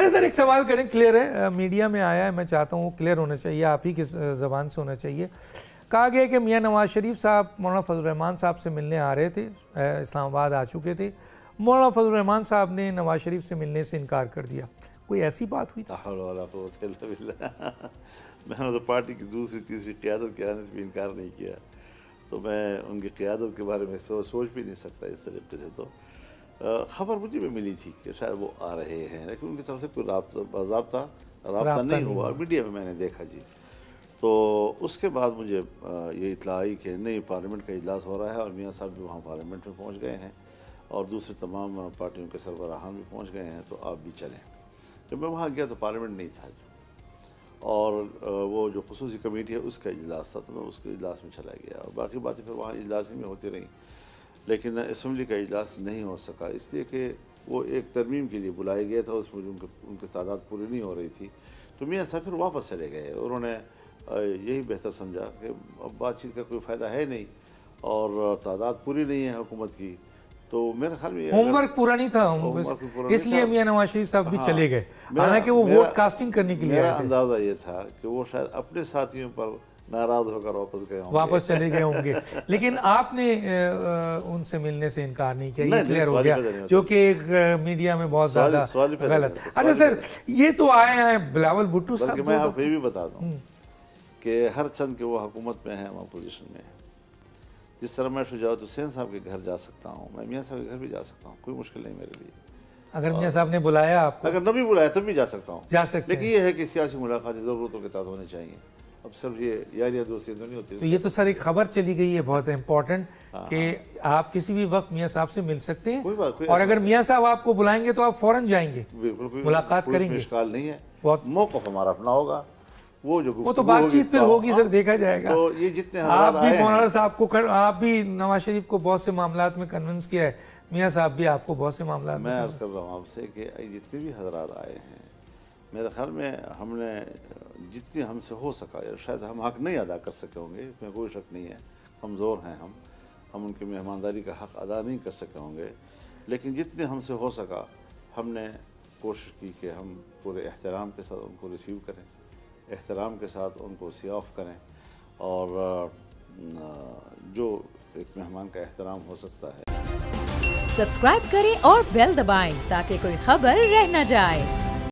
اچھا سر ایک سوال کریں, کلیئر ہے, میڈیا میں آیا ہے, میں چاہتا ہوں کلیئر ہونا چاہیے, آپ ہی کی زبان سے ہونا چاہیے. کہا گیا کہ میاں نواز شریف صاحب مولانا فضل الرحمان صاحب سے ملنے آ رہے تھے, اسلام آباد آ چکے تھے, مولانا فضل الرحمان صاحب نے نواز شریف سے ملنے سے انکار کر دیا. کوئی ایسی بات ہوئی تھی؟ میں نے تو پارٹی کی دوسری تیسری قیادت کے آنے سے بھی انکار نہیں کیا, تو میں ان کی قیادت کے بارے میں سوچ بھی نہیں سکتا اس طریقے سے. تو خبر مجھے بھی ملی تھی کہ شاید وہ آ رہے ہیں, لیکن ان کی طرف سے کوئی باضابطہ رابطہ نہیں ہوا, میڈیا میں نے دیکھا جی. تو اس کے بعد مجھے یہ اطلاع آئی کہ نئی پارلیمنٹ کا اجلاس ہو رہا ہے اور میاں صاحب بھی وہاں پارلیمنٹ میں پہنچ گئے ہیں اور دوسرے تمام پارٹیوں کے سربراہان بھی پہنچ گئے ہیں, تو آپ بھی چلیں. جب میں وہاں گیا تو پارلیمنٹ نہیں تھا, اور وہ جو خصوصی کمیٹی ہے اس کا اجلاس تھا, تو میں اس کے اجلاس میں چلا گیا, اور باقی باتیں پھر وہاں اجلاس میں ہوتی رہیں. لیکن اسمبلی کا اجلاس نہیں ہو سکا, اس لیے کہ وہ ایک ترمیم کے لیے بلایا گیا تھا, اس میں ان کی تعداد پوری نہیں ہو رہی تھی. تو میاں صاحب پھر واپس چلے گئے, انہوں نے یہی بہتر سمجھا کہ اب بات چیت کا کوئی فائدہ ہے نہیں اور تعداد پوری نہیں ہے حکومت کی. تو میرے خیال میں ہوم ورک پورا نہیں تھا, اس لیے میاں نواز شریف صاحب بھی چلے گئے, حالانکہ وہ ووٹ کاسٹنگ کرنے کے لیے. میرا اندازہ یہ تھا کہ وہ شاید اپنے ساتھیوں پر ناراض ہو کر واپس چلے گئے ہوں گے. لیکن آپ نے ان سے ملنے سے انکار نہیں کیا, یہ کلیئر ہو گیا, جو کہ ایک میڈیا میں بہت زیادہ غلط. اچھا سر, یہ تو آئے ہیں بلاول بھٹو صاحب. میں آپ کو یہ بھی بتا دوں کہ ہر چند کے وہ حکومت میں ہیں, ہم اپوزیشن میں ہیں. جس طرح میں شجاعت حسین صاحب کے گھر جا سکتا ہوں, میں میاں صاحب کے گھر بھی جا سکتا ہوں, کوئی مشکل نہیں میرے لیے. اگر میاں صاحب نے بلایا آپ کو, اگر نہ بھی بلایا تب بھی جا سکتا ہوں, جا سکتے ہیں. لیکن یہ ہے کہ سیاسی ملاقاتیں ضرورتوں کے تحت ہونی چاہیے. اب صرف یہ یاریاں دوستیاں تو نہیں ہوتی. تو یہ تو سر ایک خبر چلی گئی ہے بہت امپورٹنٹ کہ آپ کسی بھی وقت میاں صاحب سے مل سکتے ہیں, اور اگر میاں صاحب آپ کو بلائیں گے تو آپ فوراً جائیں گے, ملاقات کریں گے. اشکال نہیں ہے, موقف ہمارا اپنا ہوگا. وہ تو بات چیت پھر ہوگی سر, دیکھا جائے گا. تو یہ جتنے آپ بھی مولانا صاحب کو, آپ بھی نواز شریف کو بہت سے معاملات میں کنونس کیا ہے, میاں صاحب بھی آپ کو بہت سے معاملات میں عرض کر رہا ہوں آپ سے کہ جتنے بھی حضرات آئے ہیں, میرے خیال میں ہم نے جتنی ہم سے ہو سکا, شاید ہم حق نہیں ادا کر سکے ہوں گے, اس میں کوئی شک نہیں ہے, کمزور ہیں ہم ان کی مہمانداری کا حق ادا نہیں کر سکے ہوں گے, لیکن جتنے ہم سے ہو سکا ہم نے کوشش کی کہ ہم پورے احترام کے ساتھ ان کو ریسیو کریں, احترام کے ساتھ ان کو سی آف کریں, اور جو ایک مہمان کا احترام ہو سکتا ہے. سبسکرائب کریں اور بیل دبائیں تاکہ کوئی خبر رہ نہ جائے.